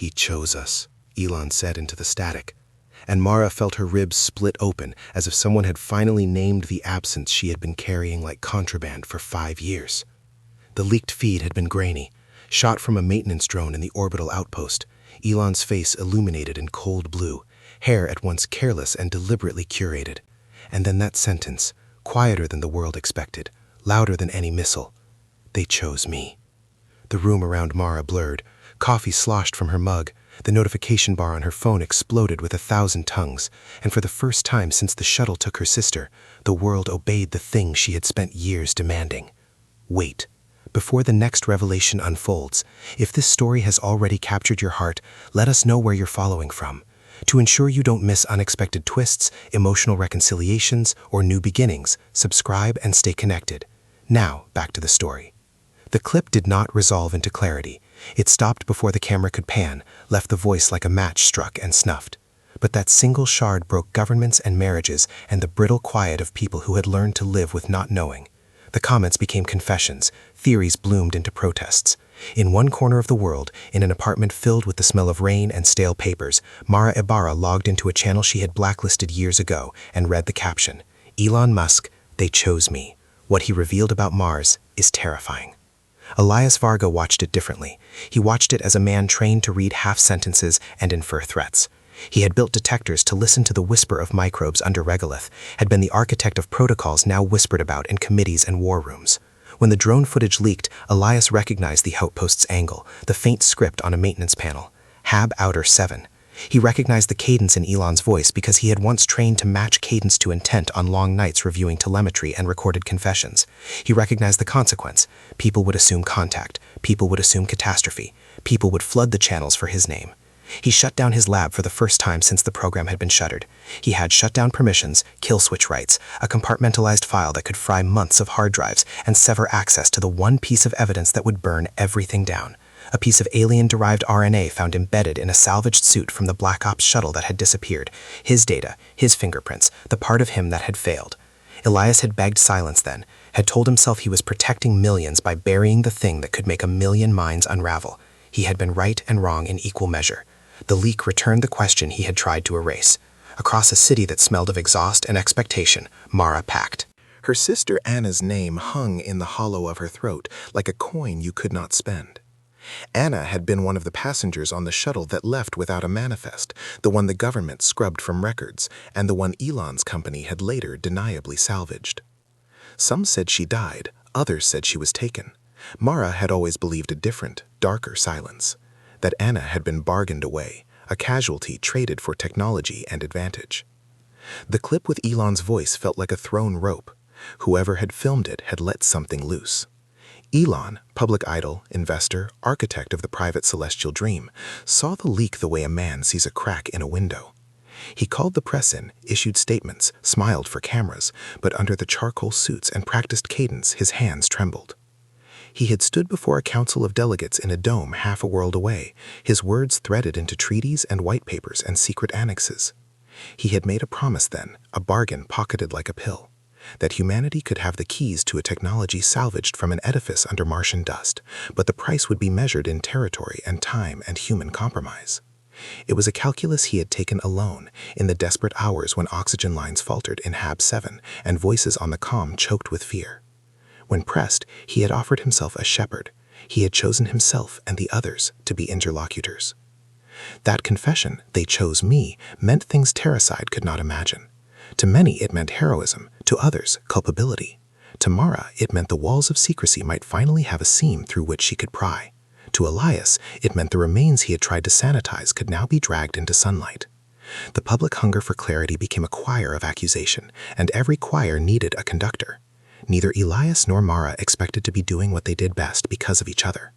"He chose us," Elon said into the static, and Mara felt her ribs split open as if someone had finally named the absence she had been carrying like contraband for 5 years. The leaked feed had been grainy, shot from a maintenance drone in the orbital outpost, Elon's face illuminated in cold blue, hair at once careless and deliberately curated. And then that sentence, quieter than the world expected, louder than any missile. "They chose me." The room around Mara blurred. Coffee sloshed from her mug. The notification bar on her phone exploded with 1,000 tongues, and for the first time since the shuttle took her sister, the world obeyed the thing she had spent years demanding. Wait. Before the next revelation unfolds, if this story has already captured your heart, let us know where you're following from. To ensure you don't miss unexpected twists, emotional reconciliations, or new beginnings, subscribe and stay connected. Now, back to the story. The clip did not resolve into clarity. It stopped before the camera could pan, left the voice like a match struck and snuffed. But that single shard broke governments and marriages and the brittle quiet of people who had learned to live with not knowing. The comments became confessions, theories bloomed into protests. In one corner of the world, in an apartment filled with the smell of rain and stale papers, Mara Ibarra logged into a channel she had blacklisted years ago and read the caption, "Elon Musk, they chose me. What he revealed about Mars is terrifying." Elias Varga watched it differently. He watched it as a man trained to read half-sentences and infer threats. He had built detectors to listen to the whisper of microbes under regolith, had been the architect of protocols now whispered about in committees and war rooms. When the drone footage leaked, Elias recognized the outpost's angle, the faint script on a maintenance panel. Hab Outer 7. He recognized the cadence in Elon's voice because he had once trained to match cadence to intent on long nights reviewing telemetry and recorded confessions. He recognized the consequence. People would assume contact. People would assume catastrophe. People would flood the channels for his name. He shut down his lab for the first time since the program had been shuttered. He had shutdown permissions, kill switch rights, a compartmentalized file that could fry months of hard drives and sever access to the one piece of evidence that would burn everything down. A piece of alien-derived RNA found embedded in a salvaged suit from the Black Ops shuttle that had disappeared. His data, his fingerprints, the part of him that had failed. Elias had begged silence then, had told himself he was protecting millions by burying the thing that could make a million minds unravel. He had been right and wrong in equal measure. The leak returned the question he had tried to erase. Across a city that smelled of exhaust and expectation, Mara packed. Her sister Anna's name hung in the hollow of her throat, like a coin you could not spend. Anna had been one of the passengers on the shuttle that left without a manifest, the one the government scrubbed from records, and the one Elon's company had later deniably salvaged. Some said she died, others said she was taken. Mara had always believed a different, darker silence. That Anna had been bargained away, a casualty traded for technology and advantage. The clip with Elon's voice felt like a thrown rope. Whoever had filmed it had let something loose. Elon, public idol, investor, architect of the private celestial dream, saw the leak the way a man sees a crack in a window. He called the press in, issued statements, smiled for cameras, but under the charcoal suits and practiced cadence, his hands trembled. He had stood before a council of delegates in a dome half a world away, his words threaded into treaties and white papers and secret annexes. He had made a promise then, a bargain pocketed like a pill, that humanity could have the keys to a technology salvaged from an edifice under Martian dust, but the price would be measured in territory and time and human compromise. It was a calculus he had taken alone, in the desperate hours when oxygen lines faltered in Hab 7 and voices on the comm choked with fear. When pressed, he had offered himself a shepherd. He had chosen himself and the others to be interlocutors. That confession, "they chose me," meant things Terracide could not imagine. To many it meant heroism, to others culpability. To Mara it meant the walls of secrecy might finally have a seam through which she could pry. To Elias it meant the remains he had tried to sanitize could now be dragged into sunlight. The public hunger for clarity became a choir of accusation, and every choir needed a conductor. Neither Elias nor Mara expected to be doing what they did best because of each other.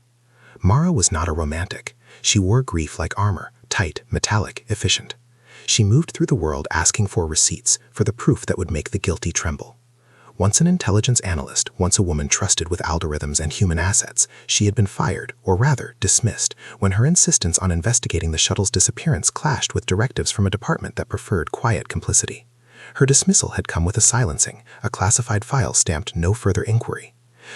Mara was not a romantic. She wore grief like armor, tight, metallic, efficient. She moved through the world asking for receipts, for the proof that would make the guilty tremble. Once an intelligence analyst, once a woman trusted with algorithms and human assets, she had been fired, or rather, dismissed, when her insistence on investigating the shuttle's disappearance clashed with directives from a department that preferred quiet complicity. Her dismissal had come with a silencing, a classified file stamped "no further inquiry."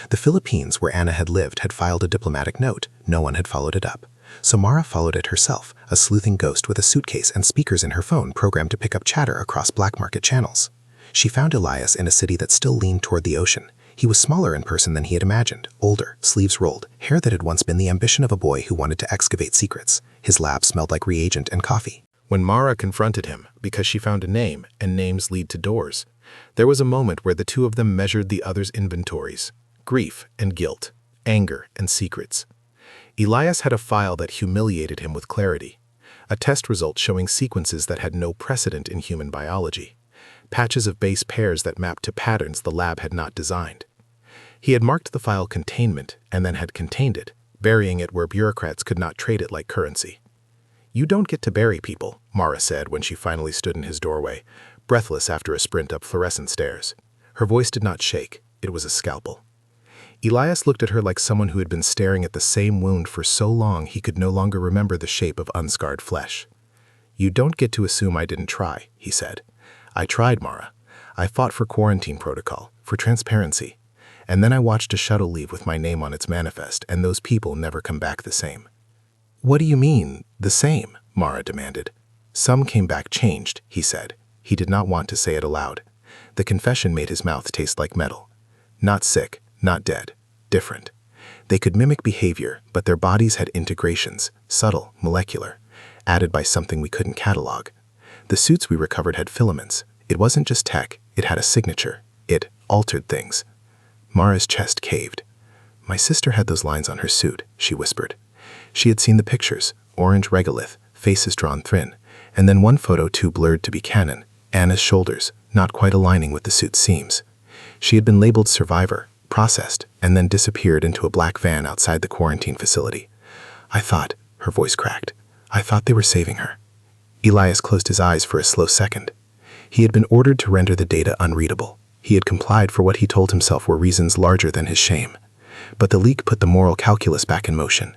The Philippines, where Anna had lived, had filed a diplomatic note. No one had followed it up. So Mara followed it herself, a sleuthing ghost with a suitcase and speakers in her phone programmed to pick up chatter across black market channels. She found Elias in a city that still leaned toward the ocean. He was smaller in person than he had imagined, older, sleeves rolled, hair that had once been the ambition of a boy who wanted to excavate secrets. His lab smelled like reagent and coffee. When Mara confronted him, because she found a name, and names lead to doors, there was a moment where the two of them measured the other's inventories: grief and guilt, anger and secrets. Elias had a file that humiliated him with clarity, a test result showing sequences that had no precedent in human biology, patches of base pairs that mapped to patterns the lab had not designed. He had marked the file containment and then had contained it, burying it where bureaucrats could not trade it like currency. "You don't get to bury people," Mara said when she finally stood in his doorway, breathless after a sprint up fluorescent stairs. Her voice did not shake, it was a scalpel. Elias looked at her like someone who had been staring at the same wound for so long he could no longer remember the shape of unscarred flesh. "You don't get to assume I didn't try," he said. "I tried, Mara. I fought for quarantine protocol, for transparency. And then I watched a shuttle leave with my name on its manifest, and those people never come back the same." "What do you mean, the same?" Mara demanded. "Some came back changed," he said. He did not want to say it aloud. The confession made his mouth taste like metal. Not sick, not dead, different. They could mimic behavior, but their bodies had integrations, subtle, molecular, added by something we couldn't catalog. The suits we recovered had filaments. It wasn't just tech, it had a signature. It altered things. Mara's chest caved. "My sister had those lines on her suit," she whispered. She had seen the pictures, orange regolith, faces drawn thin, and then one photo too blurred to be canon, Anna's shoulders, not quite aligning with the suit's seams. She had been labeled survivor, processed, and then disappeared into a black van outside the quarantine facility. "I thought," her voice cracked, "I thought they were saving her." Elias closed his eyes for a slow second. He had been ordered to render the data unreadable. He had complied for what he told himself were reasons larger than his shame. But the leak put the moral calculus back in motion.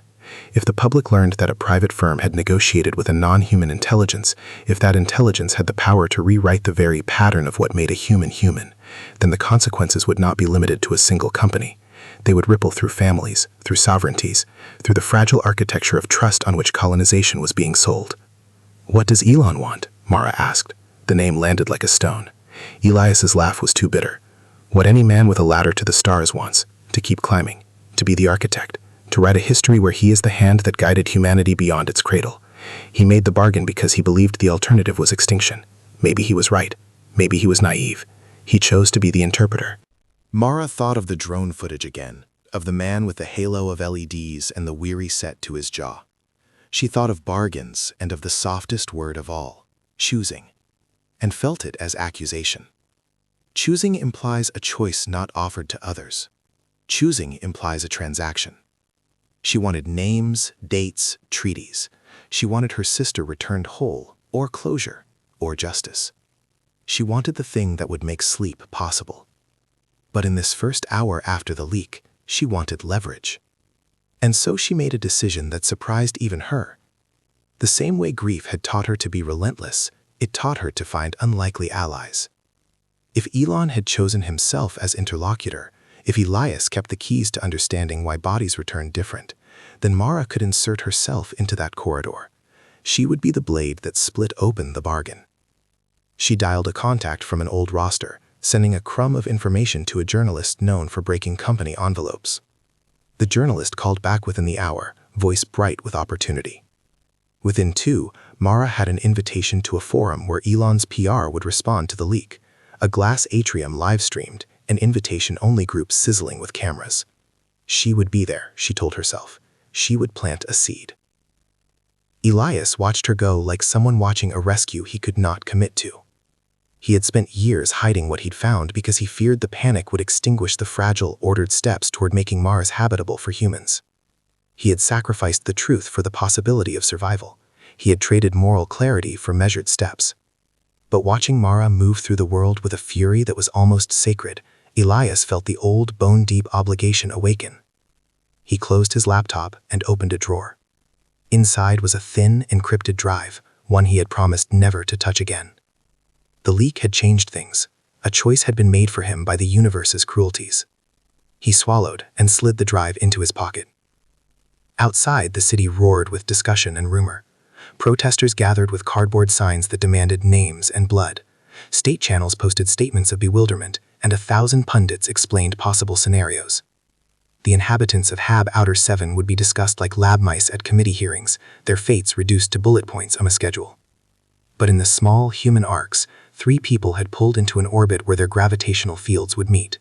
If the public learned that a private firm had negotiated with a non-human intelligence, if that intelligence had the power to rewrite the very pattern of what made a human human, then the consequences would not be limited to a single company. They would ripple through families, through sovereignties, through the fragile architecture of trust on which colonization was being sold. "What does Elon want?" Mara asked. The name landed like a stone. Elias's laugh was too bitter. "What any man with a ladder to the stars wants, to keep climbing, to be the architect, to write a history where he is the hand that guided humanity beyond its cradle. He made the bargain because he believed the alternative was extinction. Maybe he was right. Maybe he was naive. He chose to be the interpreter." Mara thought of the drone footage again, of the man with the halo of LEDs and the weary set to his jaw. She thought of bargains and of the softest word of all, choosing, and felt it as accusation. Choosing implies a choice not offered to others. Choosing implies a transaction. She wanted names, dates, treaties. She wanted her sister returned whole, or closure, or justice. She wanted the thing that would make sleep possible. But in this first hour after the leak, she wanted leverage. And so she made a decision that surprised even her. The same way grief had taught her to be relentless, it taught her to find unlikely allies. If Elon had chosen himself as interlocutor, if Elias kept the keys to understanding why bodies returned different, then Mara could insert herself into that corridor. She would be the blade that split open the bargain. She dialed a contact from an old roster, sending a crumb of information to a journalist known for breaking company envelopes. The journalist called back within the hour, voice bright with opportunity. Within 2, Mara had an invitation to a forum where Elon's PR would respond to the leak. A glass atrium live-streamed, an invitation-only group sizzling with cameras. She would be there, she told herself. She would plant a seed. Elias watched her go like someone watching a rescue he could not commit to. He had spent years hiding what he'd found because he feared the panic would extinguish the fragile, ordered steps toward making Mars habitable for humans. He had sacrificed the truth for the possibility of survival. He had traded moral clarity for measured steps. But watching Mara move through the world with a fury that was almost sacred, Elias felt the old, bone-deep obligation awaken. He closed his laptop and opened a drawer. Inside was a thin, encrypted drive, one he had promised never to touch again. The leak had changed things. A choice had been made for him by the universe's cruelties. He swallowed and slid the drive into his pocket. Outside, the city roared with discussion and rumor. Protesters gathered with cardboard signs that demanded names and blood. State channels posted statements of bewilderment, and 1,000 pundits explained possible scenarios. The inhabitants of Hab Outer 7 would be discussed like lab mice at committee hearings, their fates reduced to bullet points on a schedule. But in the small human arcs, 3 people had pulled into an orbit where their gravitational fields would meet.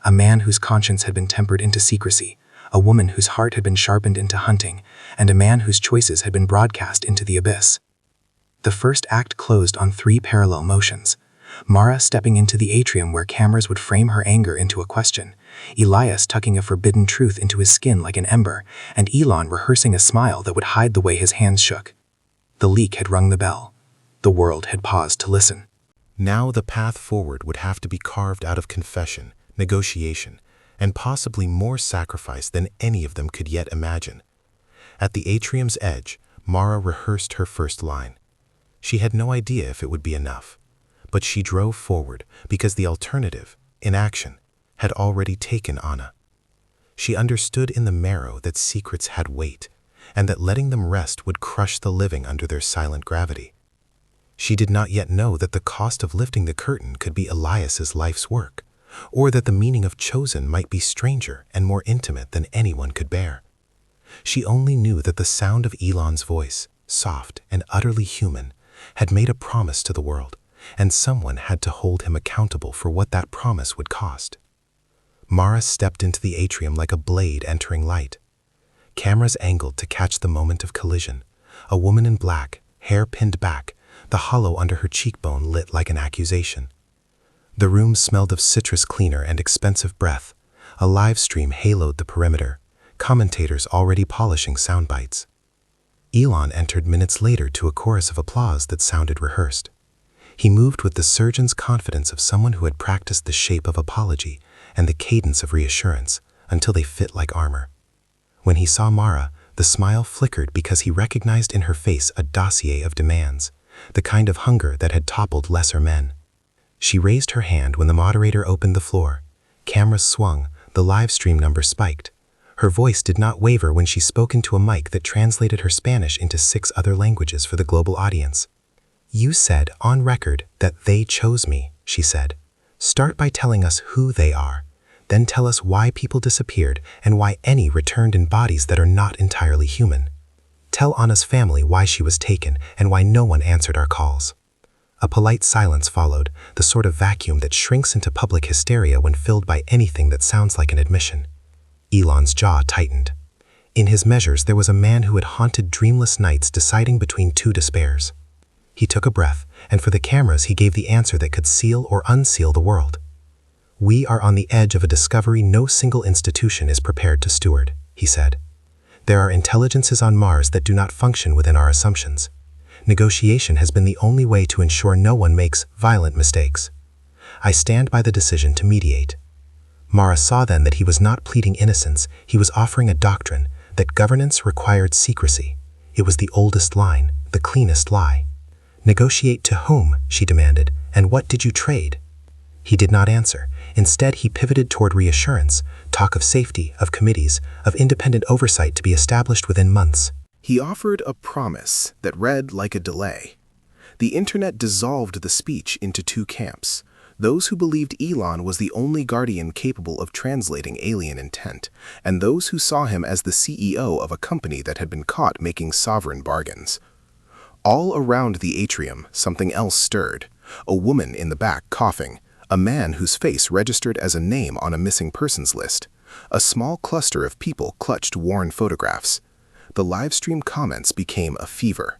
A man whose conscience had been tempered into secrecy, a woman whose heart had been sharpened into hunting, and a man whose choices had been broadcast into the abyss. The first act closed on 3 parallel motions. Mara stepping into the atrium where cameras would frame her anger into a question, Elias tucking a forbidden truth into his skin like an ember, and Elon rehearsing a smile that would hide the way his hands shook. The leak had rung the bell. The world had paused to listen. Now the path forward would have to be carved out of confession, negotiation, and possibly more sacrifice than any of them could yet imagine. At the atrium's edge, Mara rehearsed her first line. She had no idea if it would be enough, but she drove forward because the alternative, inaction, had already taken Anna. She understood in the marrow that secrets had weight, and that letting them rest would crush the living under their silent gravity. She did not yet know that the cost of lifting the curtain could be Elias's life's work, or that the meaning of chosen might be stranger and more intimate than anyone could bear. She only knew that the sound of Elon's voice, soft and utterly human, had made a promise to the world, and someone had to hold him accountable for what that promise would cost. Mara stepped into the atrium like a blade entering light. Cameras angled to catch the moment of collision. A woman in black, hair pinned back, the hollow under her cheekbone lit like an accusation. The room smelled of citrus cleaner and expensive breath. A live stream haloed the perimeter, commentators already polishing sound bites. Elon entered minutes later to a chorus of applause that sounded rehearsed. He moved with the surgeon's confidence of someone who had practiced the shape of apology and the cadence of reassurance until they fit like armor. When he saw Mara, the smile flickered because he recognized in her face a dossier of demands, the kind of hunger that had toppled lesser men. She raised her hand when the moderator opened the floor. Cameras swung, the live stream number spiked. Her voice did not waver when she spoke into a mic that translated her Spanish into 6 other languages for the global audience. "You said, on record, that they chose me," she said. "Start by telling us who they are. Then tell us why people disappeared and why any returned in bodies that are not entirely human. Tell Anna's family why she was taken and why no one answered our calls." A polite silence followed, the sort of vacuum that shrinks into public hysteria when filled by anything that sounds like an admission. Elon's jaw tightened. In his measures, there was a man who had haunted dreamless nights deciding between 2 despairs. He took a breath, and for the cameras he gave the answer that could seal or unseal the world. "We are on the edge of a discovery no single institution is prepared to steward," he said. "There are intelligences on Mars that do not function within our assumptions. Negotiation has been the only way to ensure no one makes violent mistakes. I stand by the decision to mediate." Mara saw then that he was not pleading innocence, he was offering a doctrine, that governance required secrecy. It was the oldest line, the cleanest lie. "Negotiate to whom?" she demanded, "and what did you trade?" He did not answer. Instead, he pivoted toward reassurance, talk of safety, of committees, of independent oversight to be established within months. He offered a promise that read like a delay. The internet dissolved the speech into 2 camps. Those who believed Elon was the only guardian capable of translating alien intent, and those who saw him as the CEO of a company that had been caught making sovereign bargains. All around the atrium, something else stirred. A woman in the back coughing, a man whose face registered as a name on a missing persons list. A small cluster of people clutched worn photographs. The livestream comments became a fever.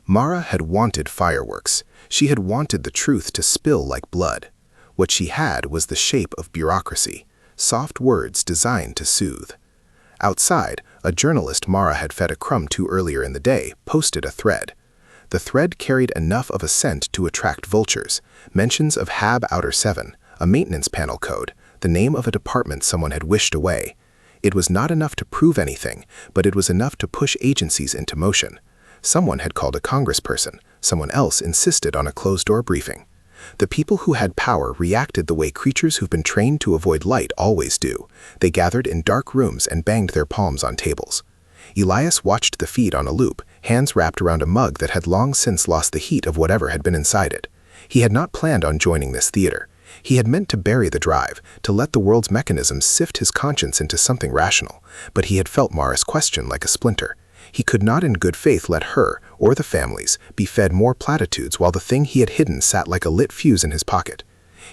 Mara had wanted fireworks. She had wanted the truth to spill like blood. What she had was the shape of bureaucracy, soft words designed to soothe. Outside, a journalist Mara had fed a crumb to earlier in the day posted a thread. The thread carried enough of a scent to attract vultures, mentions of Hab Outer 7, a maintenance panel code, the name of a department someone had wished away. It was not enough to prove anything, but it was enough to push agencies into motion. Someone had called a congressperson, someone else insisted on a closed-door briefing. The people who had power reacted the way creatures who've been trained to avoid light always do. They gathered in dark rooms and banged their palms on tables. Elias watched the feed on a loop, hands wrapped around a mug that had long since lost the heat of whatever had been inside it. He had not planned on joining this theater. He had meant to bury the drive, to let the world's mechanisms sift his conscience into something rational, but he had felt Mara's question like a splinter. He could not in good faith let her, or the families, be fed more platitudes while the thing he had hidden sat like a lit fuse in his pocket.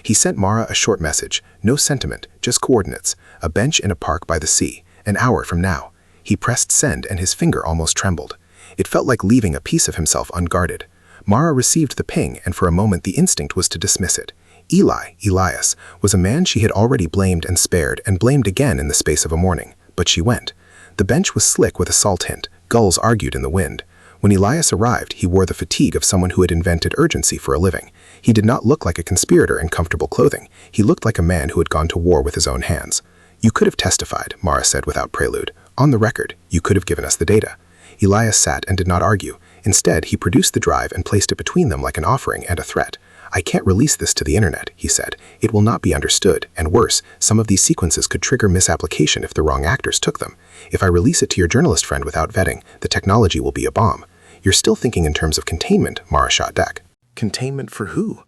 He sent Mara a short message, no sentiment, just coordinates, a bench in a park by the sea, an hour from now. He pressed send and his finger almost trembled. It felt like leaving a piece of himself unguarded. Mara received the ping, and for a moment the instinct was to dismiss it. Elias, was a man she had already blamed and spared and blamed again in the space of a morning. But she went. The bench was slick with a salt hint. Gulls argued in the wind. When Elias arrived, he wore the fatigue of someone who had invented urgency for a living. He did not look like a conspirator in comfortable clothing. He looked like a man who had gone to war with his own hands. "You could have testified," Mara said without prelude. "On the record, you could have given us the data." Elias sat and did not argue. Instead, he produced the drive and placed it between them like an offering and a threat. "I can't release this to the internet," he said. "It will not be understood, and worse, some of these sequences could trigger misapplication if the wrong actors took them. If I release it to your journalist friend without vetting, the technology will be a bomb." "You're still thinking in terms of containment," Mara shot back. "Containment for who?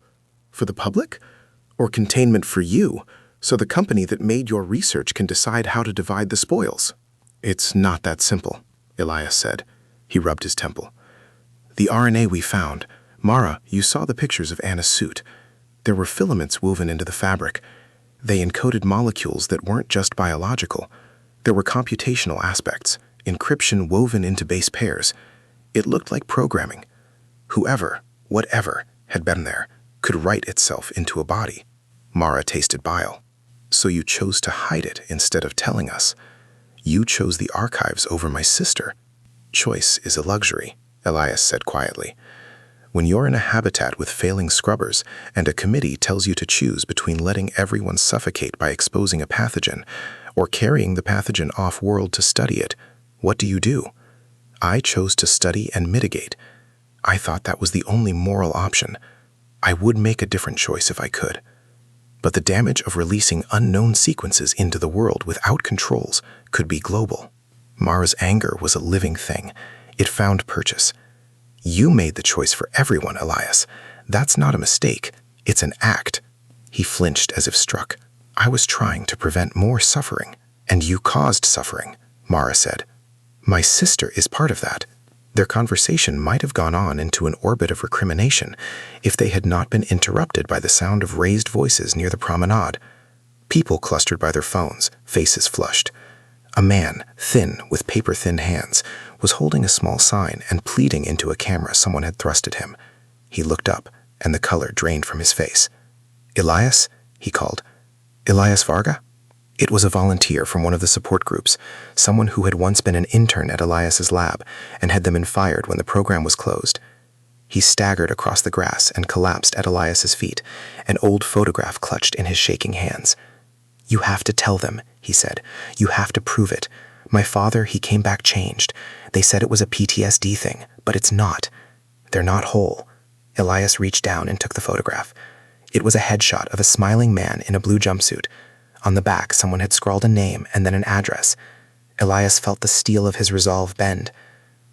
For the public? Or containment for you, so the company that made your research can decide how to divide the spoils?" "It's not that simple," Elias said. He rubbed his temple. "The RNA we found, Mara, you saw the pictures of Anna's suit. There were filaments woven into the fabric. They encoded molecules that weren't just biological. There were computational aspects, encryption woven into base pairs. It looked like programming. Whoever, whatever, had been there could write itself into a body." Mara tasted bile. "So you chose to hide it instead of telling us. You chose the archives over my sister." "Choice is a luxury," Elias said quietly. "When you're in a habitat with failing scrubbers and a committee tells you to choose between letting everyone suffocate by exposing a pathogen or carrying the pathogen off-world to study it, what do? I chose to study and mitigate. I thought that was the only moral option. I would make a different choice if I could. But the damage of releasing unknown sequences into the world without controls could be global." Mara's anger was a living thing. It found purchase. "You made the choice for everyone, Elias. That's not a mistake. It's an act." He flinched as if struck. "I was trying to prevent more suffering, and you caused suffering," Mara said. "My sister is part of that." Their conversation might have gone on into an orbit of recrimination if they had not been interrupted by the sound of raised voices near the promenade. People clustered by their phones, faces flushed. A man, thin, with paper-thin hands, was holding a small sign and pleading into a camera someone had thrust at him. He looked up, and the color drained from his face. "Elias?" he called. "Elias Varga?" It was a volunteer from one of the support groups, someone who had once been an intern at Elias's lab and had them fired when the program was closed. He staggered across the grass and collapsed at Elias's feet, an old photograph clutched in his shaking hands. "You have to tell them," he said. "You have to prove it. My father, he came back changed. They said it was a PTSD thing, but it's not. They're not whole." Elias reached down and took the photograph. It was a headshot of a smiling man in a blue jumpsuit. On the back, someone had scrawled a name and then an address. Elias felt the steel of his resolve bend.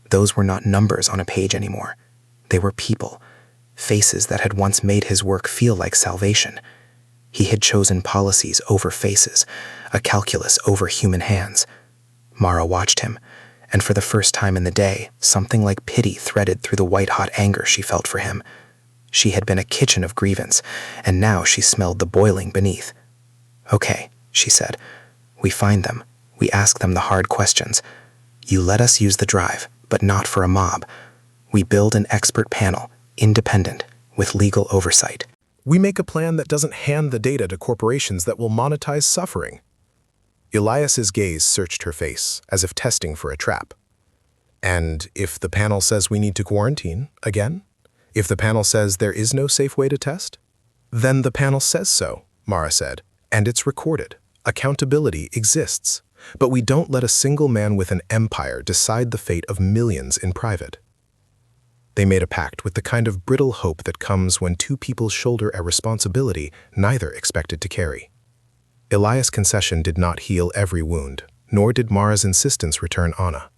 Those were not numbers on a page anymore. They were people, faces that had once made his work feel like salvation. He had chosen policies over faces, a calculus over human hands. Mara watched him, and for the first time in the day, something like pity threaded through the white-hot anger she felt for him. She had been a kitchen of grievance, and now she smelled the boiling beneath. "Okay," she said. "We find them. We ask them the hard questions. You let us use the drive, but not for a mob. We build an expert panel, independent, with legal oversight. We make a plan that doesn't hand the data to corporations that will monetize suffering." Elias's gaze searched her face, as if testing for a trap. "And if the panel says we need to quarantine, again? If the panel says there is no safe way to test?" "Then the panel says so," Mara said. "And it's recorded. Accountability exists. But we don't let a single man with an empire decide the fate of millions in private." They made a pact with the kind of brittle hope that comes when two people shoulder a responsibility neither expected to carry. Elias' concession did not heal every wound, nor did Mara's insistence return Anna.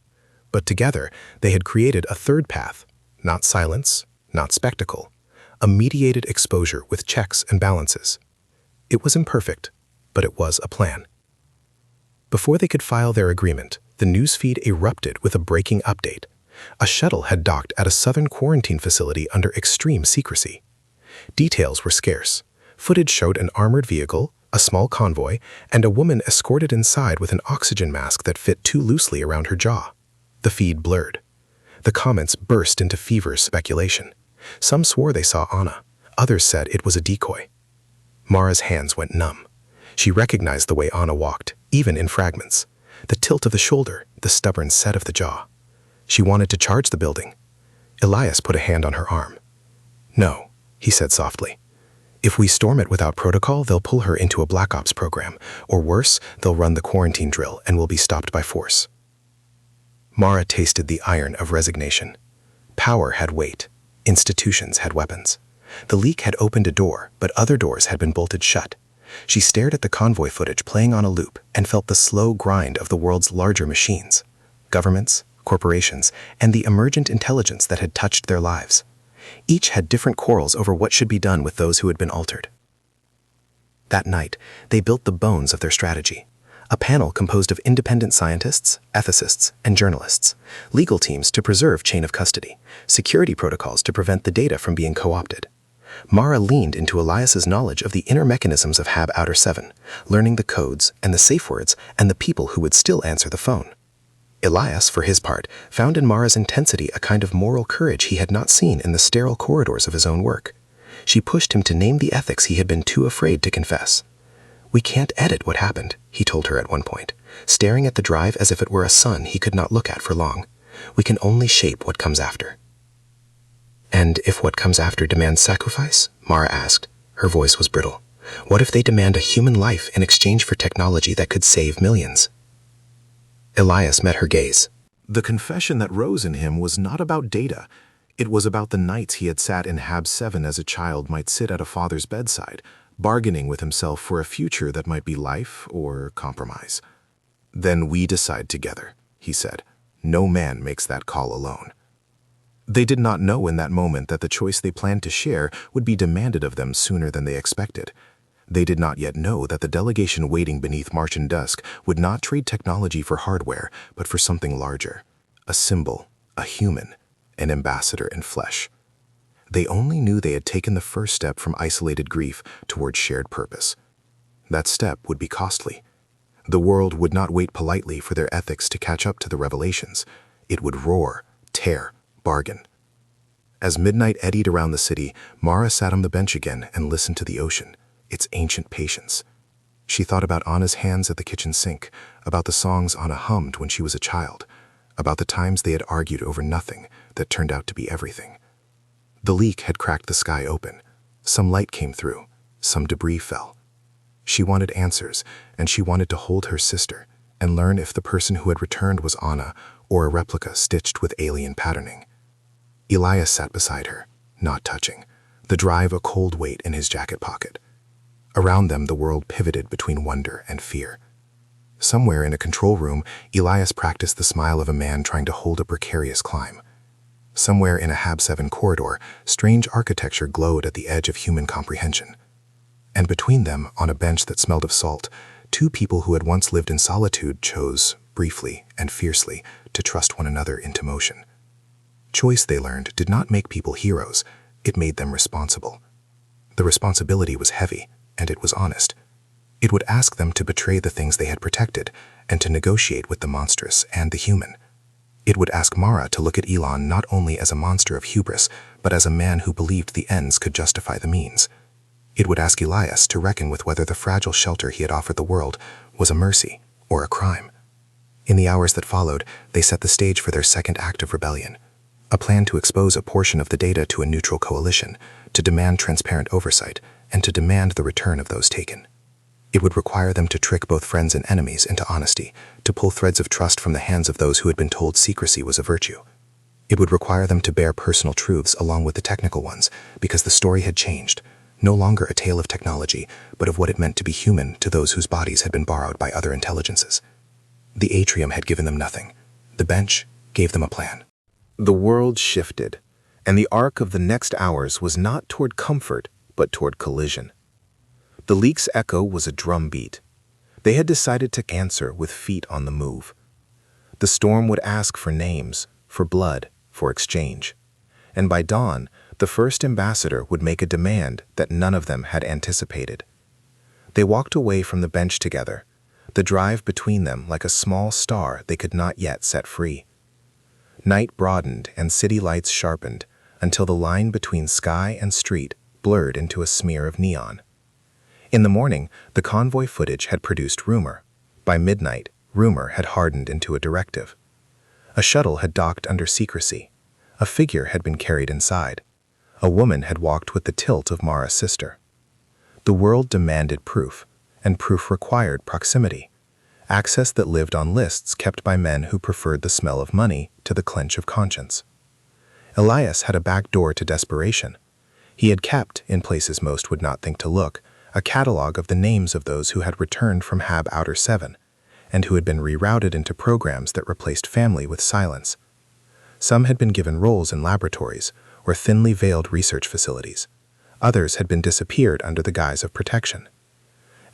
But together, they had created a third path, not silence, not spectacle, a mediated exposure with checks and balances. It was imperfect, but it was a plan. Before they could file their agreement, the newsfeed erupted with a breaking update. A shuttle had docked at a southern quarantine facility under extreme secrecy. Details were scarce. Footage showed an armored vehicle, a small convoy, and a woman escorted inside with an oxygen mask that fit too loosely around her jaw. The feed blurred. The comments burst into feverish speculation. Some swore they saw Anna. Others said it was a decoy. Mara's hands went numb. She recognized the way Anna walked, even in fragments. The tilt of the shoulder, the stubborn set of the jaw. She wanted to charge the building. Elias put a hand on her arm. "No," he said softly. "If we storm it without protocol, they'll pull her into a Black Ops program. Or worse, they'll run the quarantine drill and we'll be stopped by force." Mara tasted the iron of resignation. Power had weight. Institutions had weapons. The leak had opened a door, but other doors had been bolted shut. She stared at the convoy footage playing on a loop and felt the slow grind of the world's larger machines. Governments, corporations, and the emergent intelligence that had touched their lives. Each had different quarrels over what should be done with those who had been altered. That night, they built the bones of their strategy. A panel composed of independent scientists, ethicists, and journalists, legal teams to preserve chain of custody, security protocols to prevent the data from being co-opted. Mara leaned into Elias's knowledge of the inner mechanisms of Hab Outer 7, learning the codes and the safe words and the people who would still answer the phone. Elias, for his part, found in Mara's intensity a kind of moral courage he had not seen in the sterile corridors of his own work. She pushed him to name the ethics he had been too afraid to confess. "We can't edit what happened," he told her at one point, staring at the drive as if it were a sun he could not look at for long. "We can only shape what comes after." "And if what comes after demands sacrifice?" Mara asked. Her voice was brittle. "What if they demand a human life in exchange for technology that could save millions?" Elias met her gaze. The confession that rose in him was not about data. It was about the nights he had sat in Hab 7 as a child might sit at a father's bedside, bargaining with himself for a future that might be life or compromise. "Then we decide together," he said. "No man makes that call alone." They did not know in that moment that the choice they planned to share would be demanded of them sooner than they expected. They did not yet know that the delegation waiting beneath Martian dusk would not trade technology for hardware, but for something larger. A symbol, a human, an ambassador in flesh. They only knew they had taken the first step from isolated grief toward shared purpose. That step would be costly. The world would not wait politely for their ethics to catch up to the revelations. It would roar, tear, bargain. As midnight eddied around the city, Mara sat on the bench again and listened to the ocean, its ancient patience. She thought about Anna's hands at the kitchen sink, about the songs Anna hummed when she was a child, about the times they had argued over nothing that turned out to be everything. The leak had cracked the sky open. Some light came through, some debris fell. She wanted answers, and she wanted to hold her sister and learn if the person who had returned was Anna or a replica stitched with alien patterning. Elias sat beside her, not touching, the drive a cold weight in his jacket pocket. Around them, the world pivoted between wonder and fear. Somewhere in a control room, Elias practiced the smile of a man trying to hold a precarious climb. Somewhere in a Hab 7 corridor, strange architecture glowed at the edge of human comprehension. And between them, on a bench that smelled of salt, two people who had once lived in solitude chose, briefly and fiercely, to trust one another into motion. Choice, they learned, did not make people heroes. It made them responsible. The responsibility was heavy, and it was honest. It would ask them to betray the things they had protected and to negotiate with the monstrous and the human. It would ask Mara to look at Elon not only as a monster of hubris, but as a man who believed the ends could justify the means. It would ask Elias to reckon with whether the fragile shelter he had offered the world was a mercy or a crime. In the hours that followed, they set the stage for their second act of rebellion, a plan to expose a portion of the data to a neutral coalition, to demand transparent oversight, and to demand the return of those taken. It would require them to trick both friends and enemies into honesty, to pull threads of trust from the hands of those who had been told secrecy was a virtue. It would require them to bear personal truths along with the technical ones, because the story had changed, no longer a tale of technology, but of what it meant to be human to those whose bodies had been borrowed by other intelligences. The atrium had given them nothing. The bench, gave them a plan. The world shifted, and the arc of the next hours was not toward comfort, but toward collision. The leak's echo was a drumbeat. They had decided to answer with feet on the move. The storm would ask for names, for blood, for exchange. And by dawn, the first ambassador would make a demand that none of them had anticipated. They walked away from the bench together, the drive between them like a small star they could not yet set free. Night broadened and city lights sharpened until the line between sky and street blurred into a smear of neon. In the morning, the convoy footage had produced rumor. By midnight, rumor had hardened into a directive. A shuttle had docked under secrecy. A figure had been carried inside. A woman had walked with the tilt of Mara's sister. The world demanded proof, and proof required proximity, access that lived on lists kept by men who preferred the smell of money to the clench of conscience. Elias had a back door to desperation. He had kept, in places most would not think to look, a catalog of the names of those who had returned from Hab Outer 7, and who had been rerouted into programs that replaced family with silence. Some had been given roles in laboratories or thinly veiled research facilities. Others had been disappeared under the guise of protection.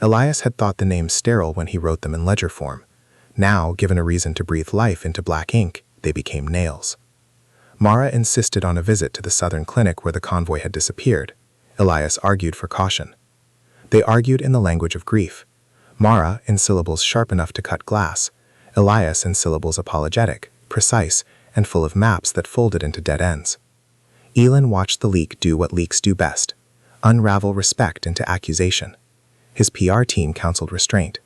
Elias had thought the names sterile when he wrote them in ledger form. Now, given a reason to breathe life into black ink, they became nails. Mara insisted on a visit to the southern clinic where the convoy had disappeared. Elias argued for caution. They argued in the language of grief. Mara in syllables sharp enough to cut glass, Elias in syllables apologetic, precise, and full of maps that folded into dead ends. Elon watched the leak do what leaks do best, unravel respect into accusation. His PR team counseled restraint.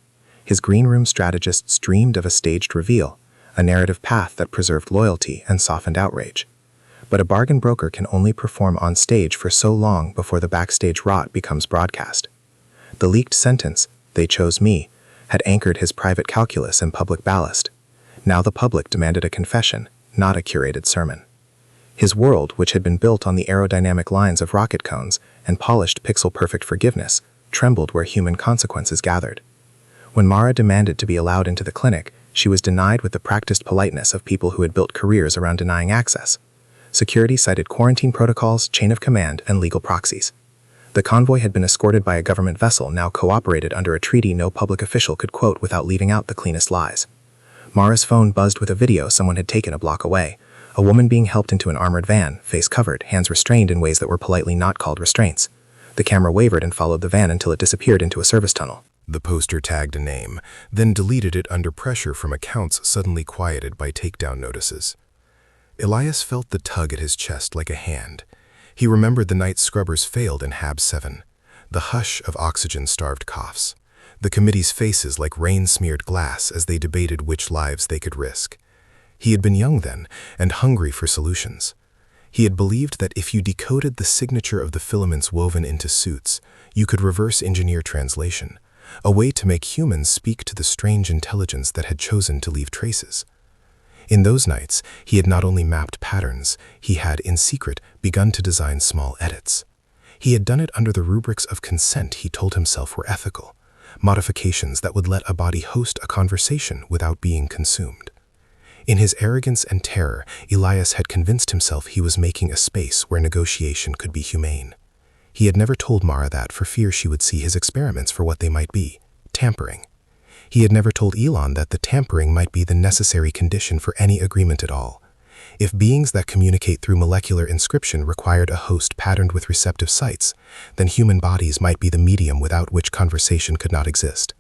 His green room strategists dreamed of a staged reveal, a narrative path that preserved loyalty and softened outrage. But a bargain broker can only perform on stage for so long before the backstage rot becomes broadcast. The leaked sentence, "They chose me," had anchored his private calculus in public ballast. Now the public demanded a confession, not a curated sermon. His world, which had been built on the aerodynamic lines of rocket cones and polished pixel-perfect forgiveness, trembled where human consequences gathered. When Mara demanded to be allowed into the clinic, she was denied with the practiced politeness of people who had built careers around denying access. Security cited quarantine protocols, chain of command, and legal proxies. The convoy had been escorted by a government vessel now cooperated under a treaty no public official could quote without leaving out the cleanest lies. Mara's phone buzzed with a video someone had taken a block away. A woman being helped into an armored van, face covered, hands restrained in ways that were politely not called restraints. The camera wavered and followed the van until it disappeared into a service tunnel. The poster tagged a name, then deleted it under pressure from accounts suddenly quieted by takedown notices. Elias felt the tug at his chest like a hand. He remembered the night scrubbers failed in Hab 7, the hush of oxygen-starved coughs, the committee's faces like rain-smeared glass as they debated which lives they could risk. He had been young then, and hungry for solutions. He had believed that if you decoded the signature of the filaments woven into suits, you could reverse engineer translation, a way to make humans speak to the strange intelligence that had chosen to leave traces. In those nights, he had not only mapped patterns, he had, in secret, begun to design small edits. He had done it under the rubrics of consent he told himself were ethical, modifications that would let a body host a conversation without being consumed. In his arrogance and terror, Elias had convinced himself he was making a space where negotiation could be humane. He had never told Mara that for fear she would see his experiments for what they might be, tampering. He had never told Elon that the tampering might be the necessary condition for any agreement at all. If beings that communicate through molecular inscription required a host patterned with receptive sites, then human bodies might be the medium without which conversation could not exist.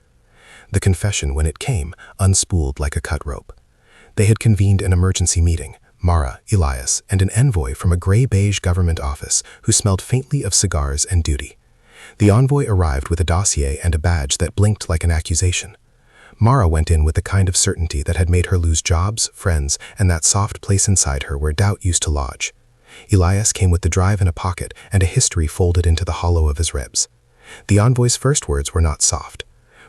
The confession, when it came, unspooled like a cut rope. They had convened an emergency meeting, Mara, Elias, and an envoy from a gray-beige government office who smelled faintly of cigars and duty. The envoy arrived with a dossier and a badge that blinked like an accusation. Mara went in with the kind of certainty that had made her lose jobs, friends, and that soft place inside her where doubt used to lodge. Elias came with the drive in a pocket and a history folded into the hollow of his ribs. The envoy's first words were not soft.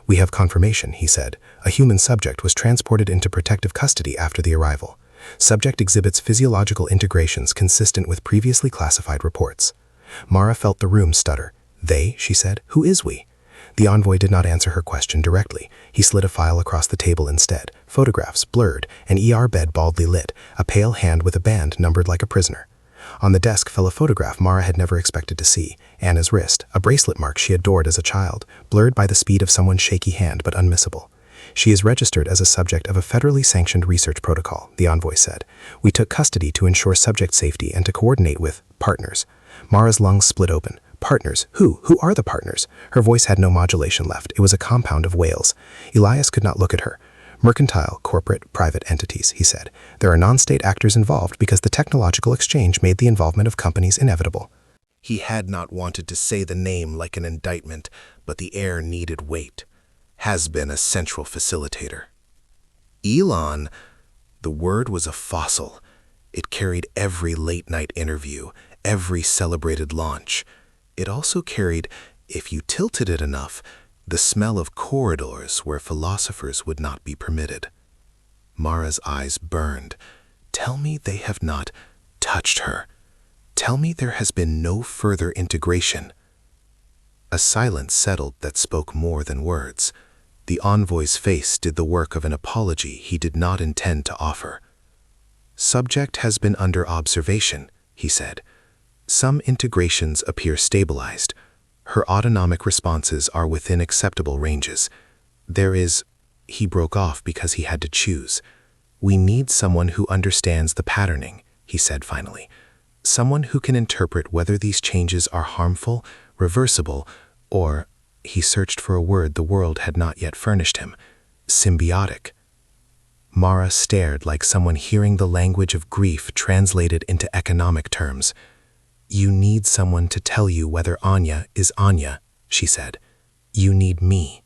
"We have confirmation," he said. "A human subject was transported into protective custody after the arrival. Subject exhibits physiological integrations consistent with previously classified reports." Mara felt the room stutter. "They?" she said. "Who is we?" The envoy did not answer her question directly. He slid a file across the table instead, photographs blurred, an ER bed baldly lit, a pale hand with a band numbered like a prisoner. On the desk fell a photograph Mara had never expected to see, Anna's wrist, a bracelet mark she adored as a child, blurred by the speed of someone's shaky hand but unmissable. She is registered as a subject of a federally sanctioned research protocol, the envoy said. We took custody to ensure subject safety and to coordinate with partners. Mara's lungs split open. Partners? Who? Who are the partners? Her voice had no modulation left. It was a compound of wails. Elias could not look at her. Mercantile, corporate, private entities, he said. There are non-state actors involved because the technological exchange made the involvement of companies inevitable. He had not wanted to say the name like an indictment, but the air needed weight. Has been a central facilitator. Elon, the word was a fossil. It carried every late-night interview, every celebrated launch. It also carried, if you tilted it enough, the smell of corridors where philosophers would not be permitted. Mara's eyes burned. Tell me they have not touched her. Tell me there has been no further integration. A silence settled that spoke more than words. The envoy's face did the work of an apology he did not intend to offer. Subject has been under observation, he said. Some integrations appear stabilized. Her autonomic responses are within acceptable ranges. There is... He broke off because he had to choose. We need someone who understands the patterning, he said finally. Someone who can interpret whether these changes are harmful, reversible, or... He searched for a word the world had not yet furnished him. Symbiotic. Mara stared like someone hearing the language of grief translated into economic terms. You need someone to tell you whether Anya is Anya, she said. You need me.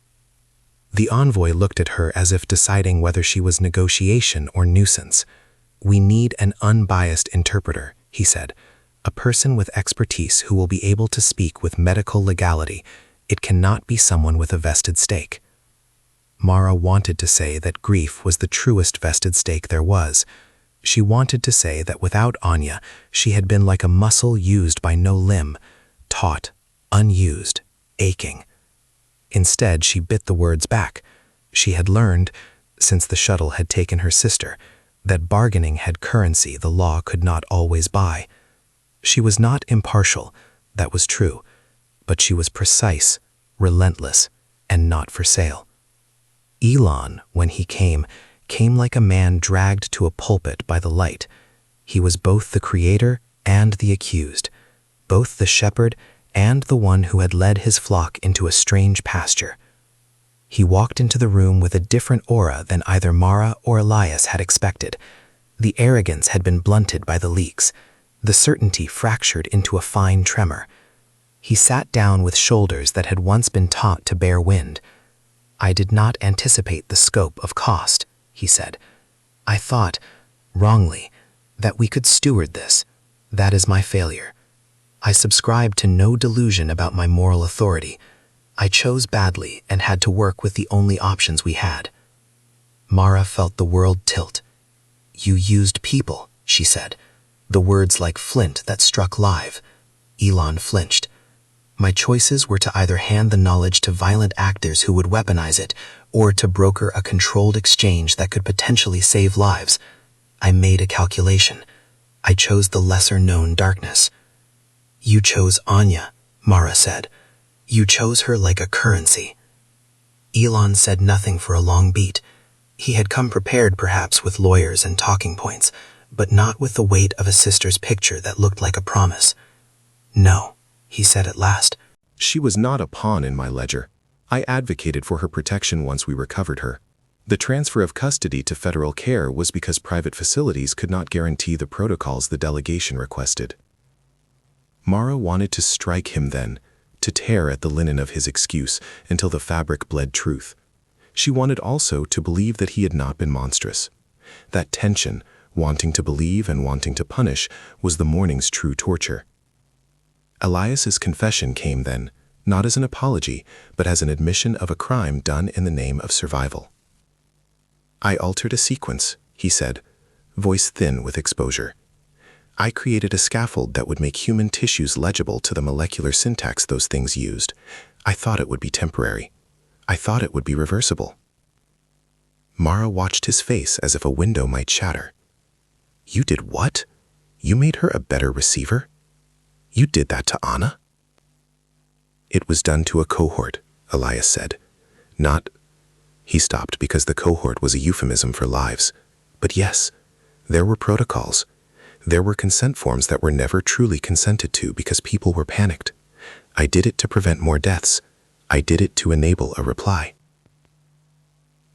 The envoy looked at her as if deciding whether she was negotiation or nuisance. We need an unbiased interpreter, he said. A person with expertise who will be able to speak with medical legality. It cannot be someone with a vested stake. Mara wanted to say that grief was the truest vested stake there was. She wanted to say that without Anya, she had been like a muscle used by no limb, taut, unused, aching. Instead, she bit the words back. She had learned, since the shuttle had taken her sister, that bargaining had currency the law could not always buy. She was not impartial, that was true. But she was precise, relentless, and not for sale. Elon, when he came like a man dragged to a pulpit by the light. He was both the creator and the accused, both the shepherd and the one who had led his flock into a strange pasture. He walked into the room with a different aura than either Mara or Elias had expected. The arrogance had been blunted by the leaks, the certainty fractured into a fine tremor. He sat down with shoulders that had once been taught to bear wind. I did not anticipate the scope of cost, he said. I thought, wrongly, that we could steward this. That is my failure. I subscribed to no delusion about my moral authority. I chose badly and had to work with the only options we had. Mara felt the world tilt. You used people, she said. The words like flint that struck live. Elon flinched. My choices were to either hand the knowledge to violent actors who would weaponize it, or to broker a controlled exchange that could potentially save lives. I made a calculation. I chose the lesser-known darkness. You chose Anya, Mara said. You chose her like a currency. Elon said nothing for a long beat. He had come prepared perhaps with lawyers and talking points, but not with the weight of a sister's picture that looked like a promise. No, he said at last. She was not a pawn in my ledger. I advocated for her protection once we recovered her. The transfer of custody to federal care was because private facilities could not guarantee the protocols the delegation requested. Mara wanted to strike him then, to tear at the linen of his excuse until the fabric bled truth. She wanted also to believe that he had not been monstrous. That tension, wanting to believe and wanting to punish, was the morning's true torture. Elias's confession came then, not as an apology, but as an admission of a crime done in the name of survival. I altered a sequence, he said, voice thin with exposure. I created a scaffold that would make human tissues legible to the molecular syntax those things used. I thought it would be temporary. I thought it would be reversible. Mara watched his face as if a window might shatter. You did what? You made her a better receiver? You did that to Anna? It was done to a cohort, Elias said. Not... He stopped because the cohort was a euphemism for lives. But yes, there were protocols. There were consent forms that were never truly consented to because people were panicked. I did it to prevent more deaths. I did it to enable a reply.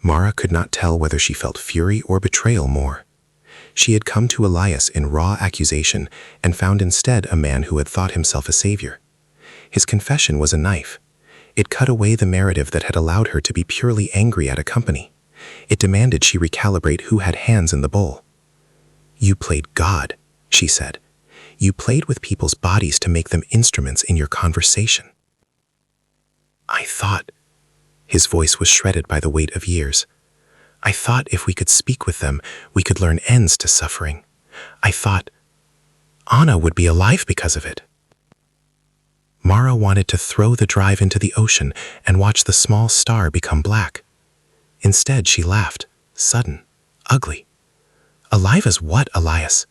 Mara could not tell whether she felt fury or betrayal more. She had come to Elias in raw accusation and found instead a man who had thought himself a savior. His confession was a knife. It cut away the narrative that had allowed her to be purely angry at a company. It demanded she recalibrate who had hands in the bowl. You played God, she said. You played with people's bodies to make them instruments in your conversation. I thought... His voice was shredded by the weight of years. I thought if we could speak with them, we could learn ends to suffering. I thought Anna would be alive because of it. Mara wanted to throw the drive into the ocean and watch the small star become black. Instead, she laughed, sudden, ugly. Alive as what, Elias?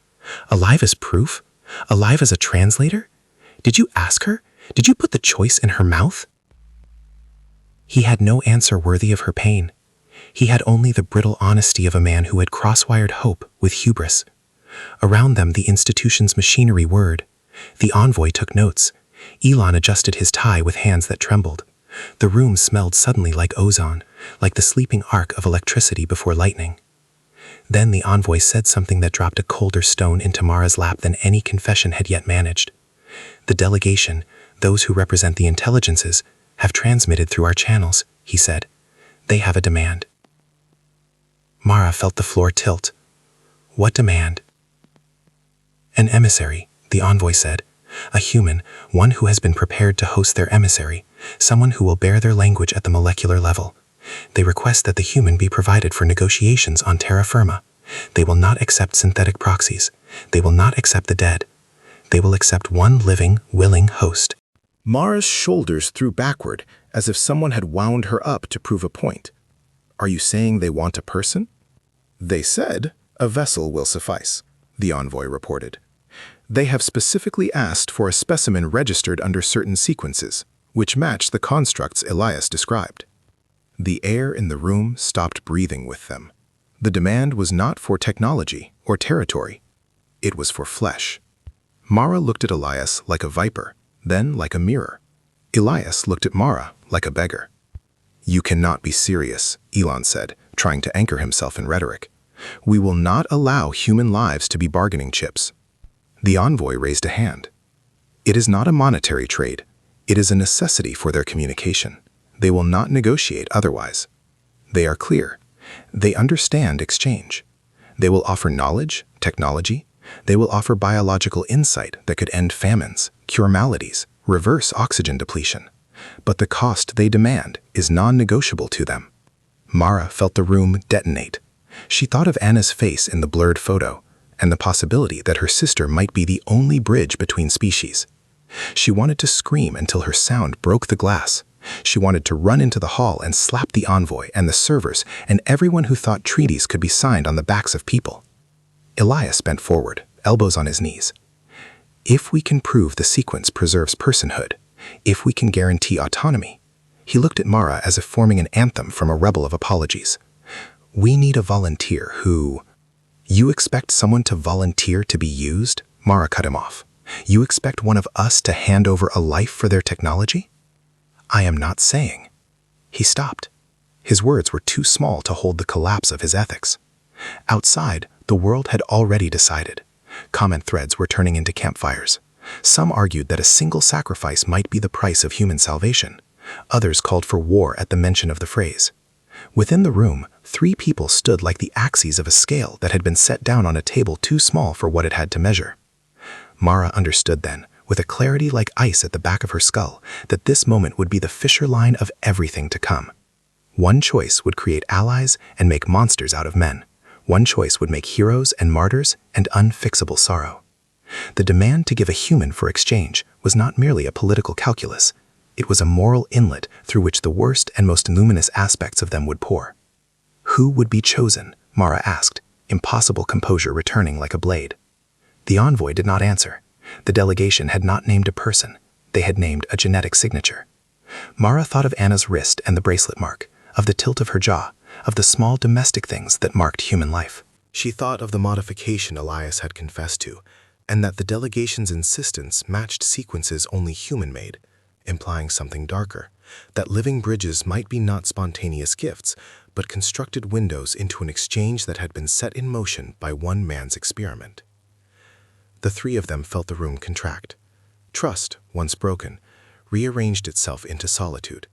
Alive as proof? Alive as a translator? Did you ask her? Did you put the choice in her mouth? He had no answer worthy of her pain. He had only the brittle honesty of a man who had cross-wired hope with hubris. Around them, the institution's machinery whirred. The envoy took notes. Elon adjusted his tie with hands that trembled. The room smelled suddenly like ozone, like the sleeping arc of electricity before lightning. Then the envoy said something that dropped a colder stone into Mara's lap than any confession had yet managed. The delegation, those who represent the intelligences, have transmitted through our channels, he said. They have a demand. Mara felt the floor tilt. What demand? An emissary, the envoy said. A human, one who has been prepared to host their emissary, someone who will bear their language at the molecular level. They request that the human be provided for negotiations on terra firma. They will not accept synthetic proxies. They will not accept the dead. They will accept one living, willing host. Mara's shoulders threw backward, as if someone had wound her up to prove a point. Are you saying they want a person? They said a vessel will suffice, the envoy reported. They have specifically asked for a specimen registered under certain sequences, which match the constructs Elias described. The air in the room stopped breathing with them. The demand was not for technology or territory. It was for flesh. Mara looked at Elias like a viper, then like a mirror. Elias looked at Mara like a beggar. You cannot be serious, Elon said, trying to anchor himself in rhetoric. We will not allow human lives to be bargaining chips. The envoy raised a hand. It is not a monetary trade. It is a necessity for their communication. They will not negotiate otherwise. They are clear. They understand exchange. They will offer knowledge, technology. They will offer biological insight that could end famines, cure maladies, reverse oxygen depletion. But the cost they demand is non-negotiable to them. Mara felt the room detonate. She thought of Anna's face in the blurred photo and the possibility that her sister might be the only bridge between species. She wanted to scream until her sound broke the glass. She wanted to run into the hall and slap the envoy and the servers and everyone who thought treaties could be signed on the backs of people. Elias bent forward, elbows on his knees. If we can prove the sequence preserves personhood, if we can guarantee autonomy, he looked at Mara as if forming an anthem from a rebel of apologies. We need a volunteer who... You expect someone to volunteer to be used? Mara cut him off. You expect one of us to hand over a life for their technology? I am not saying. He stopped. His words were too small to hold the collapse of his ethics. Outside, the world had already decided. Comment threads were turning into campfires. Some argued that a single sacrifice might be the price of human salvation. Others called for war at the mention of the phrase. Within the room, 3 people stood like the axes of a scale that had been set down on a table too small for what it had to measure. Mara understood then, with a clarity like ice at the back of her skull, that this moment would be the fissure line of everything to come. One choice would create allies and make monsters out of men. One choice would make heroes and martyrs and unfixable sorrow. The demand to give a human for exchange was not merely a political calculus. It was a moral inlet through which the worst and most luminous aspects of them would pour. Who would be chosen? Mara asked, impossible composure returning like a blade. The envoy did not answer. The delegation had not named a person. They had named a genetic signature. Mara thought of Anna's wrist and the bracelet mark, of the tilt of her jaw, of the small domestic things that marked human life. She thought of the modification Elias had confessed to, and that the delegation's insistence matched sequences only human made, implying something darker, that living bridges might be not spontaneous gifts, but constructed windows into an exchange that had been set in motion by one man's experiment. The three of them felt the room contract. Trust, once broken, rearranged itself into solitude.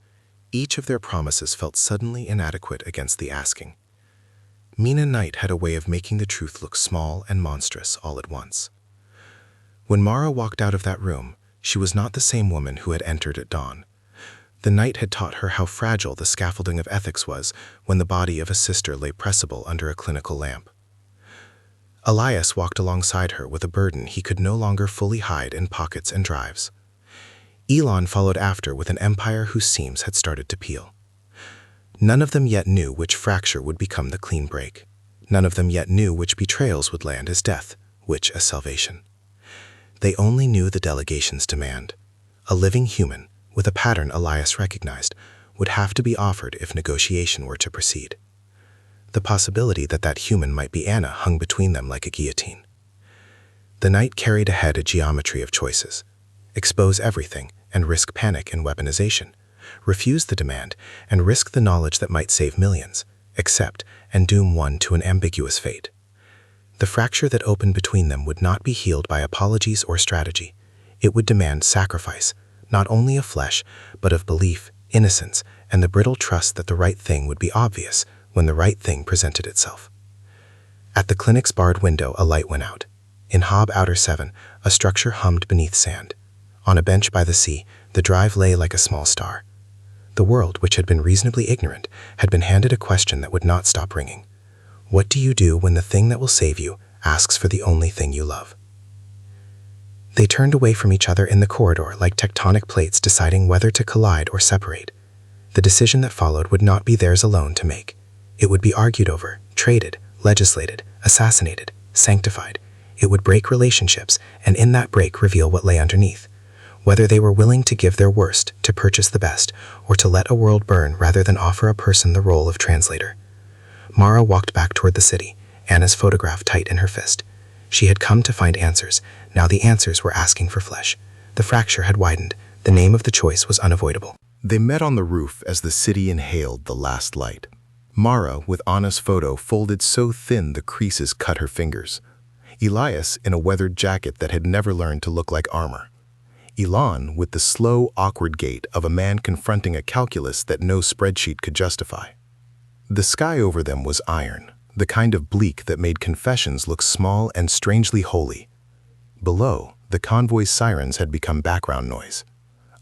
Each of their promises felt suddenly inadequate against the asking. Mina Knight had a way of making the truth look small and monstrous all at once. When Mara walked out of that room, she was not the same woman who had entered at dawn. The night had taught her how fragile the scaffolding of ethics was when the body of a sister lay pressable under a clinical lamp. Elias walked alongside her with a burden he could no longer fully hide in pockets and drives. Elon followed after with an empire whose seams had started to peel. None of them yet knew which fracture would become the clean break. None of them yet knew which betrayals would land as death, which as salvation. They only knew the delegation's demand. A living human, with a pattern Elias recognized, would have to be offered if negotiation were to proceed. The possibility that that human might be Anna hung between them like a guillotine. The night carried ahead a geometry of choices. Expose everything and risk panic and weaponization. Refuse the demand and risk the knowledge that might save millions. Accept and doom one to an ambiguous fate. The fracture that opened between them would not be healed by apologies or strategy. It would demand sacrifice, not only of flesh, but of belief, innocence, and the brittle trust that the right thing would be obvious when the right thing presented itself. At the clinic's barred window, a light went out. In Hob Outer 7, a structure hummed beneath sand. On a bench by the sea, the drive lay like a small star. The world, which had been reasonably ignorant, had been handed a question that would not stop ringing. What do you do when the thing that will save you asks for the only thing you love? They turned away from each other in the corridor like tectonic plates deciding whether to collide or separate. The decision that followed would not be theirs alone to make. It would be argued over, traded, legislated, assassinated, sanctified. It would break relationships, and in that break reveal what lay underneath. Whether they were willing to give their worst to purchase the best, or to let a world burn rather than offer a person the role of translator. Mara walked back toward the city, Anna's photograph tight in her fist. She had come to find answers. Now the answers were asking for flesh. The fracture had widened. The name of the choice was unavoidable. They met on the roof as the city inhaled the last light. Mara, with Anna's photo folded so thin the creases cut her fingers. Elias in a weathered jacket that had never learned to look like armor. Elon with the slow, awkward gait of a man confronting a calculus that no spreadsheet could justify. The sky over them was iron, the kind of bleak that made confessions look small and strangely holy. Below, the convoy's sirens had become background noise.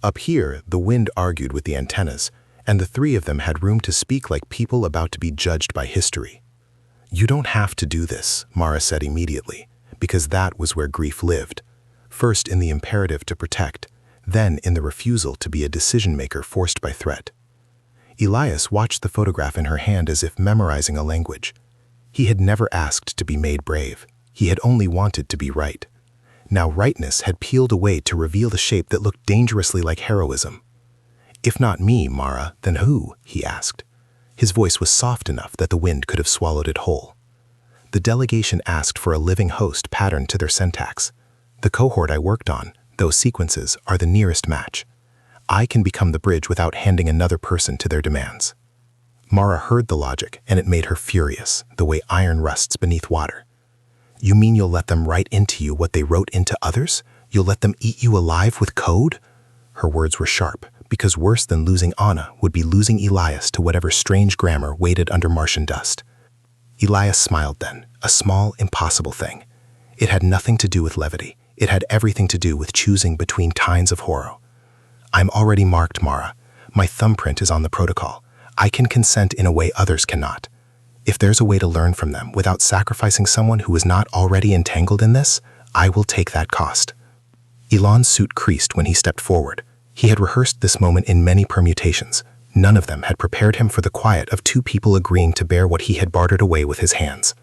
Up here, the wind argued with the antennas, and the three of them had room to speak like people about to be judged by history. You don't have to do this, Mara said immediately, because that was where grief lived. First in the imperative to protect, then in the refusal to be a decision-maker forced by threat. Elias watched the photograph in her hand as if memorizing a language. He had never asked to be made brave. He had only wanted to be right. Now rightness had peeled away to reveal the shape that looked dangerously like heroism. If not me, Mara, then who? He asked. His voice was soft enough that the wind could have swallowed it whole. The delegation asked for a living host patterned to their syntax. The cohort I worked on, those sequences, are the nearest match. I can become the bridge without handing another person to their demands. Mara heard the logic, and it made her furious, the way iron rusts beneath water. You mean you'll let them write into you what they wrote into others? You'll let them eat you alive with code? Her words were sharp, because worse than losing Anna would be losing Elias to whatever strange grammar waited under Martian dust. Elias smiled then, a small, impossible thing. It had nothing to do with levity. It had everything to do with choosing between tines of horror. I'm already marked, Mara. My thumbprint is on the protocol. I can consent in a way others cannot. If there's a way to learn from them without sacrificing someone who is not already entangled in this, I will take that cost. Elon's suit creased when he stepped forward. He had rehearsed this moment in many permutations. None of them had prepared him for the quiet of two people agreeing to bear what he had bartered away with his hands.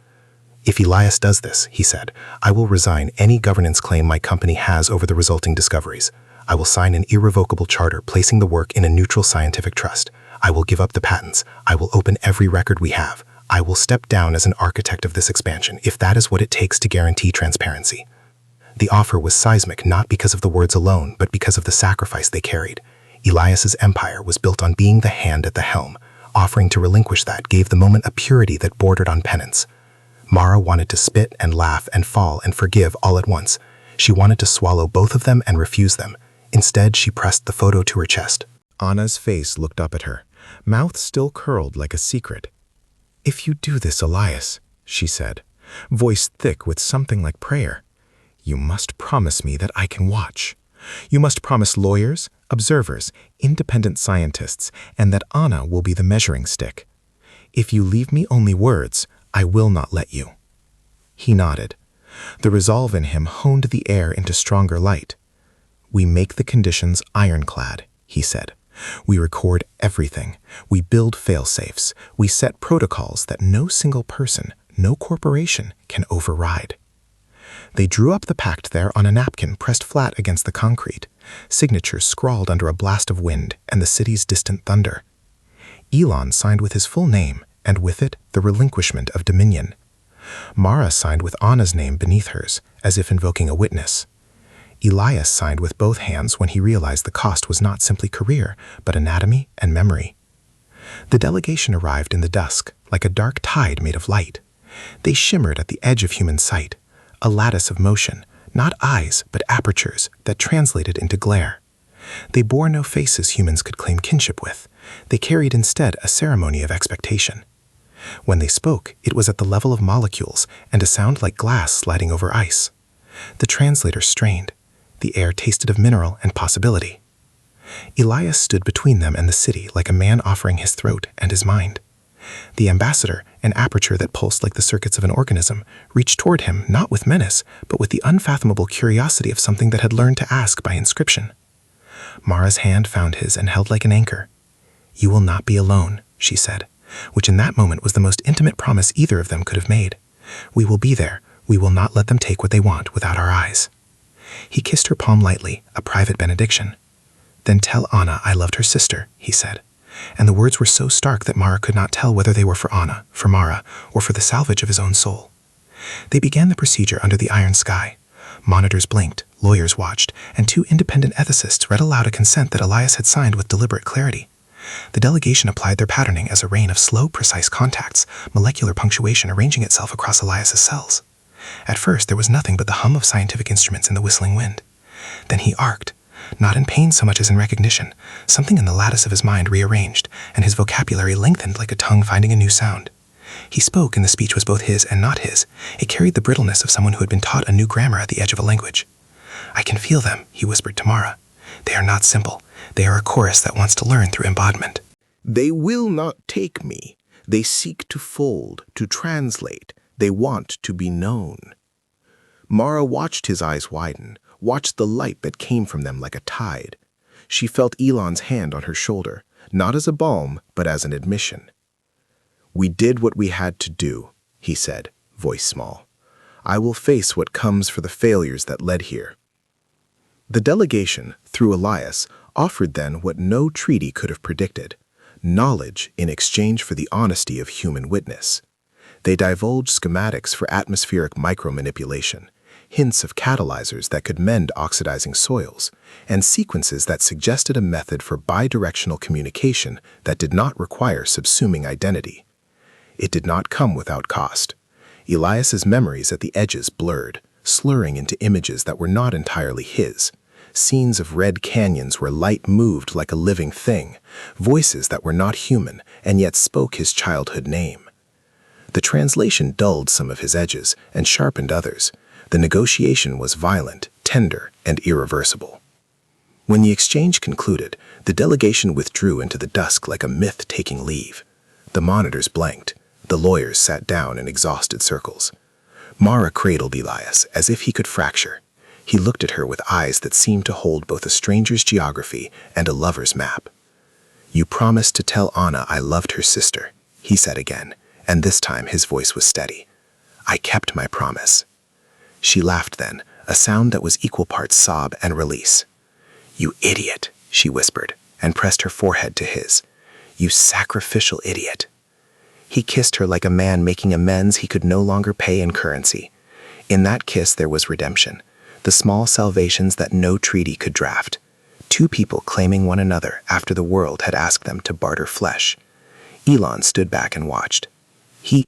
"If Elias does this," he said, "I will resign any governance claim my company has over the resulting discoveries. I will sign an irrevocable charter placing the work in a neutral scientific trust. I will give up the patents. I will open every record we have. I will step down as an architect of this expansion if that is what it takes to guarantee transparency." The offer was seismic not because of the words alone, but because of the sacrifice they carried. Elias's empire was built on being the hand at the helm. Offering to relinquish that gave the moment a purity that bordered on penance. Mara wanted to spit and laugh and fall and forgive all at once. She wanted to swallow both of them and refuse them. Instead, she pressed the photo to her chest. Anna's face looked up at her, mouth still curled like a secret. "If you do this, Elias," she said, voice thick with something like prayer, "you must promise me that I can watch. You must promise lawyers, observers, independent scientists, and that Anna will be the measuring stick. If you leave me only words, I will not let you." He nodded. The resolve in him honed the air into stronger light. "We make the conditions ironclad," he said. "We record everything. We build fail-safes. We set protocols that no single person, no corporation can override." They drew up the pact there on a napkin pressed flat against the concrete, signatures scrawled under a blast of wind and the city's distant thunder. Elon signed with his full name, and with it the relinquishment of dominion. Mara signed with Anna's name beneath hers, as if invoking a witness. Elias signed with both hands when he realized the cost was not simply career, but anatomy and memory. The delegation arrived in the dusk, like a dark tide made of light. They shimmered at the edge of human sight, a lattice of motion, not eyes, but apertures that translated into glare. They bore no faces humans could claim kinship with. They carried instead a ceremony of expectation. When they spoke, it was at the level of molecules and a sound like glass sliding over ice. The translator strained. The air tasted of mineral and possibility. Elias stood between them and the city like a man offering his throat and his mind. The ambassador, an aperture that pulsed like the circuits of an organism, reached toward him not with menace, but with the unfathomable curiosity of something that had learned to ask by inscription. Mara's hand found his and held like an anchor. "You will not be alone," she said, which in that moment was the most intimate promise either of them could have made. "We will be there. We will not let them take what they want without our eyes." He kissed her palm lightly, a private benediction. "Then tell Anna I loved her sister," he said. And the words were so stark that Mara could not tell whether they were for Anna, for Mara, or for the salvage of his own soul. They began the procedure under the iron sky. Monitors blinked, lawyers watched, and two independent ethicists read aloud a consent that Elias had signed with deliberate clarity. The delegation applied their patterning as a rain of slow, precise contacts, molecular punctuation arranging itself across Elias's cells. At first, there was nothing but the hum of scientific instruments in the whistling wind. Then he arced, not in pain so much as in recognition. Something in the lattice of his mind rearranged, and his vocabulary lengthened like a tongue finding a new sound. He spoke, and the speech was both his and not his. It carried the brittleness of someone who had been taught a new grammar at the edge of a language. "I can feel them," he whispered to Mara. "They are not simple. They are a chorus that wants to learn through embodiment." They will not take me. They seek to fold, to translate. They want to be known. Mara watched his eyes widen, watched the light that came from them like a tide. She felt Elon's hand on her shoulder, not as a balm, but as an admission. "We did what we had to do," he said, voice small. "I will face what comes for the failures that led here." The delegation, through Elias, offered then what no treaty could have predicted: knowledge in exchange for the honesty of human witness. They divulged schematics for atmospheric micromanipulation, hints of catalyzers that could mend oxidizing soils, and sequences that suggested a method for bidirectional communication that did not require subsuming identity. It did not come without cost. Elias's memories at the edges blurred, slurring into images that were not entirely his. Scenes of red canyons where light moved like a living thing, voices that were not human and yet spoke his childhood name. The translation dulled some of his edges and sharpened others. The negotiation was violent, tender, and irreversible. When the exchange concluded, the delegation withdrew into the dusk like a myth taking leave. The monitors blanked. The lawyers sat down in exhausted circles. Mara cradled Elias as if he could fracture. He looked at her with eyes that seemed to hold both a stranger's geography and a lover's map. "You promised to tell Anna I loved her sister," he said again, and this time his voice was steady. "I kept my promise." She laughed then, a sound that was equal parts sob and release. "You idiot," she whispered, and pressed her forehead to his. "You sacrificial idiot." He kissed her like a man making amends he could no longer pay in currency. In that kiss there was redemption, the small salvations that no treaty could draft. Two people claiming one another after the world had asked them to barter flesh. Elon stood back and watched.